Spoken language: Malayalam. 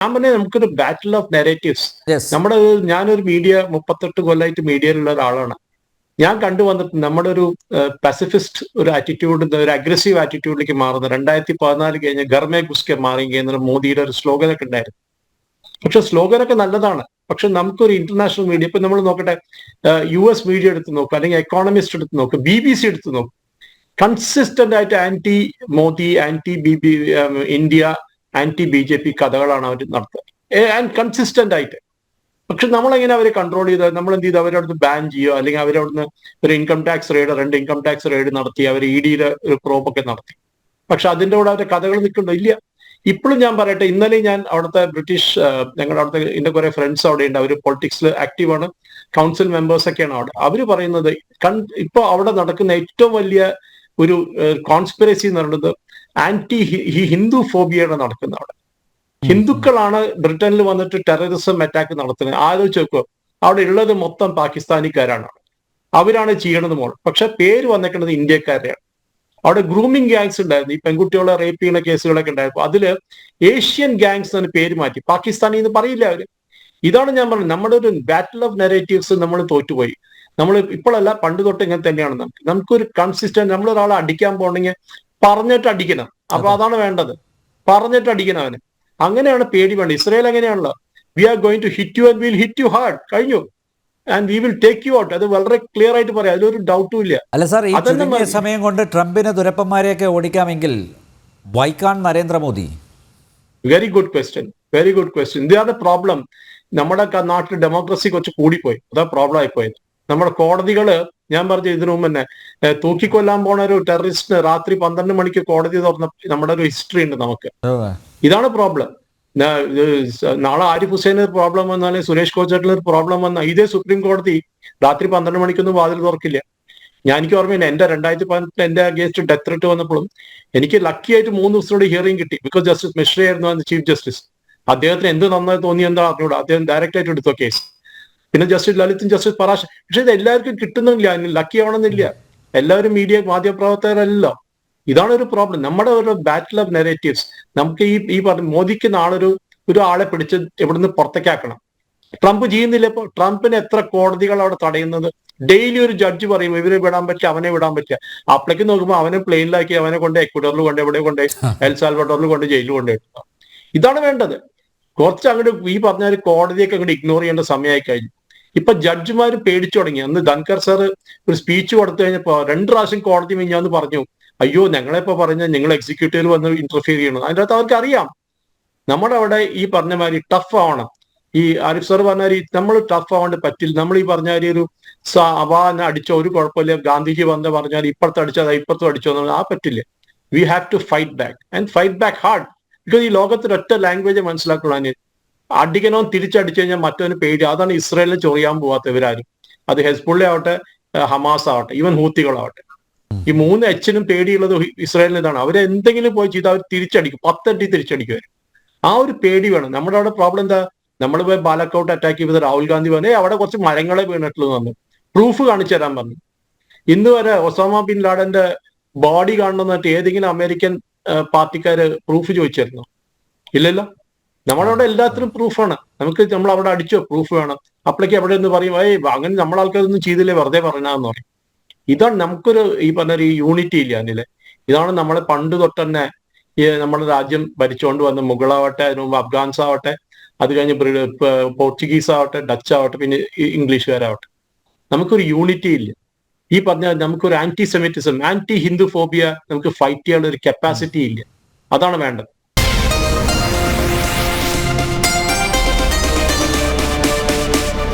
ഞാൻ പറഞ്ഞ നമുക്കൊരു ബാറ്റിൽ ഓഫ് നെറേറ്റീവ്സ്. Yes. ഞാനൊരു 38 കൊല്ലമായിട്ട് മീഡിയയിലുള്ള ഒരാളാണ്. ഞാൻ കണ്ടുവന്നിട്ട് നമ്മുടെ ഒരു പസിഫിസ്റ്റ് ഒരു ആറ്റിറ്റ്യൂഡ്, ഒരു അഗ്രസീവ് ആറ്റിറ്റ്യൂഡിലേക്ക് മാറുന്നത് 2014 കഴിഞ്ഞ് ഗർമേ ഗുസ്കെ മാറി കഴിഞ്ഞ മോദിയുടെ ഒരു സ്ലോഗനൊക്കെ ഉണ്ടായിരുന്നു. പക്ഷെ സ്ലോഗനൊക്കെ നല്ലതാണ്. പക്ഷെ നമുക്കൊരു ഇന്റർനാഷണൽ മീഡിയ, ഇപ്പൊ നമ്മൾ നോക്കട്ടെ, US മീഡിയ എടുത്ത് നോക്കുക, അല്ലെങ്കിൽ എക്കോണമിസ്റ്റ് എടുത്ത് നോക്കുക, BBC എടുത്ത് നോക്കുക, കൺസിസ്റ്റന്റ് ആയിട്ട് anti Modi, anti India, anti BJP കഥകളാണ് അവർ നടത്തുക, ആൻഡ് കൺസിസ്റ്റന്റ് ആയിട്ട്. പക്ഷെ നമ്മളെങ്ങനെ അവരെ കൺട്രോൾ ചെയ്ത് നമ്മൾ എന്ത് ചെയ്തു? അവരവിടുന്ന് ബാൻ ചെയ്യുക, അല്ലെങ്കിൽ അവരവിടുന്ന് ഒരു income tax raid, 2 income tax raid നടത്തി, അവർ ED-യുടെ ഒരു പ്രോബൊക്കെ നടത്തി. പക്ഷെ അതിന്റെ കൂടെ അവരുടെ കഥകൾ നിൽക്കുന്നുണ്ടോ? ഇല്ല. ഇപ്പോഴും ഞാൻ പറയട്ടെ, ഇന്നലെ ഞാൻ അവിടുത്തെ ബ്രിട്ടീഷ്, ഞങ്ങളുടെ അവിടുത്തെ എന്റെ കുറെ ഫ്രണ്ട്സ് അവിടെ ഉണ്ട്, അവർ പൊളിറ്റിക്സിൽ ആക്റ്റീവാണ്, കൗൺസിൽ മെമ്പേഴ്സ് ഒക്കെയാണ് അവിടെ. അവർ പറയുന്നത് ഇപ്പൊ അവിടെ നടക്കുന്ന ഏറ്റവും വലിയ ഒരു കോൺസ്പിറസി എന്ന് പറയുന്നത് ഹിന്ദു ഫോബിയാണ് നടക്കുന്നത് അവിടെ. ഹിന്ദുക്കളാണ് ബ്രിട്ടനിൽ വന്നിട്ട് ടെററിസം അറ്റാക്ക് നടത്തുന്നത്. ആലോചിച്ച് നോക്കുക, അവിടെ ഉള്ളത് മൊത്തം പാകിസ്ഥാനിക്കാരാണ്, അവരാണ് ചെയ്യണത് മോൾ. പക്ഷെ പേര് വന്നേക്കുന്നത് ഇന്ത്യക്കാരെയാണ്. അവിടെ ഗ്രൂമിംഗ് ഗാങ്സ് ഉണ്ടായിരുന്നു, ഈ പെൺകുട്ടികളെ റേപ്പ് ചെയ്യുന്ന കേസുകളൊക്കെ ഉണ്ടായിരുന്നു. അതില് ഏഷ്യൻ ഗാങ്സ് എന്ന് പേര് മാറ്റി, പാകിസ്ഥാനി എന്ന് പറയില്ല അവര്. ഇതാണ് ഞാൻ പറഞ്ഞത്, നമ്മുടെ ഒരു ബാറ്റിൽ ഓഫ് നെറേറ്റീവ്സ് നമ്മൾ തോറ്റുപോയി. നമ്മൾ ഇപ്പോഴല്ല, പണ്ട് തൊട്ട് ഇങ്ങനെ തന്നെയാണ്. നമുക്കൊരു കൺസിസ്റ്റന്റ്, നമ്മളൊരാളെ അടിക്കാൻ പോകണമെങ്കിൽ പറഞ്ഞിട്ട് അടിക്കണം. അപ്പൊ അതാണ് വേണ്ടത്, പറഞ്ഞിട്ട് അടിക്കണം അവന്. അങ്ങനെയാണ് പേടി വേണ്ടത്. ഇസ്രായേൽ അങ്ങനെയാണല്ലോ, we are going to hit you and will hit you hard, കഴിഞ്ഞു, and we will take you out. അത് വളരെ ക്ലിയർ ആയിട്ട് പറയാം, അതിലൊരു ഡൗട്ടും ഇല്ല. അല്ല സാർ, ഈ ചുരുങ്ങിയ സമയം കൊണ്ട് ട്രംപിന് ദുരപ്പന്മാരെയൊക്കെ ഓടിക്കാമെങ്കിൽ വൈ കാൺ Narendra Modi? Very good question, very good question. ഇതാണ് പ്രോബ്ലം. നമ്മുടെ നാട്ടിൽ ഡെമോക്രസി കുറച്ച് കൂടിപ്പോയി, അതാ പ്രോബ്ലം ആയിപ്പോയത്. നമ്മുടെ കോടതികള്, ഞാൻ പറഞ്ഞു ഇതിനു മുമ്പ് തന്നെ, തൂക്കിക്കൊല്ലാൻ പോണ ഒരു ടെററിസ്റ്റിന് രാത്രി 12 മണിക്ക് കോടതി തുറന്ന നമ്മുടെ ഒരു ഹിസ്റ്ററി ഉണ്ട് നമുക്ക്. ഇതാണ് പ്രോബ്ലം. നാളെ ആരിഫ് ഹുസൈന് പ്രോബ്ലം വന്നാലും സുരേഷ് ഗോപിന് ഒരു പ്രോബ്ലം വന്നാൽ ഇതേ സുപ്രീം കോടതി രാത്രി 12 മണിക്കൊന്നും വാതിൽ തുറക്കില്ല. എനിക്ക് ഓർമ്മയില്ല, എന്റെ 2018 എന്റെ അഗേൻസ്റ്റ് ഡെത്ത് ത്രെറ്റ് വന്നപ്പോഴും എനിക്ക് ലക്കി ആയിട്ട് 3 ദിവസത്തോടെ ഹിയറിംഗ് കിട്ടി. ബിക്കോസ് ജസ്റ്റിസ് മിശ്ര ആയിരുന്നു ചീഫ് ജസ്റ്റിസ്. അദ്ദേഹത്തിന് എന്ത് നന്നായി തോന്നി എന്താ അറിഞ്ഞൂടാ, അദ്ദേഹം ഡയറക്റ്റ് ആയിട്ട് എടുത്തോ കേസ്. പിന്നെ ജസ്റ്റിസ് ലളിതും ജസ്റ്റിസ് പറാശ്. പക്ഷെ ഇത് എല്ലാവർക്കും കിട്ടുന്നില്ല, ലക്കി ആവണമെന്നില്ല. എല്ലാവരും മാധ്യമപ്രവർത്തകരല്ലോ. ഇതാണ് ഒരു പ്രോബ്ലം, നമ്മുടെ ഒരു ബാറ്റിൽ ഓഫ് നെറേറ്റീവ്സ്. നമുക്ക് ഈ പറഞ്ഞ മോദിക്ക് ഒരു ആളെ പിടിച്ച് ഇവിടുന്ന് പുറത്തേക്കാക്കണം. ട്രംപ് ചെയ്യുന്നില്ല. ഇപ്പൊ ട്രംപിന് എത്ര കോടതികൾ അവിടെ തടയുന്നത്? ഡെയിലി ഒരു ജഡ്ജ് പറയും ഇവരെ വിടാൻ പറ്റുക, അവനെ വിടാൻ പറ്റുക. അപ്പോഴേക്ക് നോക്കുമ്പോൾ അവനെ പ്ലെയിനിലാക്കി അവനെ കൊണ്ട് എക്വഡോറിൽ കൊണ്ട്, എവിടെ കൊണ്ട്, എൽ സാൽവഡോറിൽ കൊണ്ട്, ജയിലിൽ കൊണ്ടുപോയി. ഇതാണ് വേണ്ടത്. കുറച്ച് അങ്ങോട്ട് ഈ പറഞ്ഞ കോടതിയൊക്കെ അങ്ങോട്ട് ഇഗ്നോർ ചെയ്യേണ്ട സമയമായി കഴിഞ്ഞു. ഇപ്പൊ ജഡ്ജിമാർ പേടിച്ചു തുടങ്ങി. അന്ന് ധൻകർ സാർ ഒരു സ്പീച്ച് കൊടുത്തു കഴിഞ്ഞപ്പോ 2 പ്രാവശ്യം കോടതി മിഞ്ഞാന്ന് പറഞ്ഞു, അയ്യോ ഞങ്ങളെപ്പോ പറഞ്ഞ നിങ്ങൾ എക്സിക്യൂട്ടീവിൽ വന്ന് ഇന്റർഫിയർ ചെയ്യണം. അതിൻ്റെ അകത്ത് അവർക്ക് അറിയാം നമ്മുടെ അവിടെ ഈ പറഞ്ഞ മാതിരി ടഫ് ആവണം. ഈ ആരിഫ് സാർ പറഞ്ഞ നമ്മൾ ടഫ് ആവാണ്ട് പറ്റില്ല. നമ്മൾ ഈ പറഞ്ഞ ഒരു അവാനെ അടിച്ചോ ഒരു കുഴപ്പമില്ല, ഗാന്ധിജി വന്ന് പറഞ്ഞാൽ ഇപ്പുറത്ത് അടിച്ചോ ഇപ്പുറത്തും അടിച്ചോ ആ പറ്റില്ല. We have to fight back and fight back hard. Because ഈ ലോകത്തിൽ ഒറ്റ ലാംഗ്വേജ് മനസ്സിലാക്കണം, അടിക്കണോ തിരിച്ചടിച്ചു കഴിഞ്ഞാൽ മറ്റവന് പേടി. അതാണ് ഇസ്രായേലിനെ ചൊറിയാൻ പോവാത്ത ഇവരാരും. അത് ഹെസ്ബുള്ള ആവട്ടെ, ഹമാസ് ആവട്ടെ, ഈവൻ ഹൂത്തികളാവട്ടെ. ഈ 3 എച്ചിനും പേടിയുള്ളത് ഇസ്രായേലിന് ഇതാണ്. അവരെന്തെങ്കിലും പോയി ചെയ്താൽ അവർ തിരിച്ചടിക്കും, 10 അടി തിരിച്ചടിക്കും അവർ. ആ ഒരു പേടി വേണം. നമ്മുടെ അവിടെ പ്രോബ്ലം എന്താ? നമ്മൾ പോയി ബാലക്കോട്ട് അറ്റാക്ക് ചെയ്തത് രാഹുൽ ഗാന്ധി പറഞ്ഞു അവിടെ കുറച്ച് മരങ്ങളെ വീണിട്ടുള്ളൂ പറഞ്ഞു, പ്രൂഫ് കാണിച്ചു തരാൻ പറഞ്ഞു. ഇന്ന് വരെ ഒസാമ ബിൻ ലാഡന്റെ ബോഡി കാണണമെന്നിട്ട് ഏതെങ്കിലും അമേരിക്കൻ പാർട്ടിക്കാര് പ്രൂഫ് ചോദിച്ചിരുന്നു? ഇല്ലല്ലോ. നമ്മളവിടെ എല്ലാത്തിനും പ്രൂഫാണ്. നമ്മൾ അവിടെ അടിച്ചോ, പ്രൂഫ് വേണം. അപ്പോഴേക്ക് എവിടെ നിന്ന് പറയും, അങ്ങനെ നമ്മളെ ആൾക്കാരൊന്നും ചെയ്തില്ലേ, വെറുതെ പറഞ്ഞാന്ന് പറയും. ഇതാണ് നമുക്കൊരു ഈ പറഞ്ഞ യൂണിറ്റി ഇല്ല അതില്. ഇതാണ് നമ്മളെ പണ്ട് തൊട്ട് തന്നെ നമ്മുടെ രാജ്യം ഭരിച്ചുകൊണ്ട് വന്ന മുഗളാവട്ടെ, അതിനു മുമ്പ് അഫ്ഗാൻസ് ആവട്ടെ, അത് കഴിഞ്ഞ് പോർച്ചുഗീസ് ആവട്ടെ, ഡച്ച് ആവട്ടെ, പിന്നെ ഇംഗ്ലീഷുകാരാവട്ടെ, നമുക്കൊരു യൂണിറ്റി ഇല്ല. ഈ പറഞ്ഞ നമുക്കൊരു anti semitism, anti Hindu phobia നമുക്ക് ഫൈറ്റ് ചെയ്യാനുള്ള ഒരു കപ്പാസിറ്റി ഇല്ല. അതാണ് വേണ്ടത്.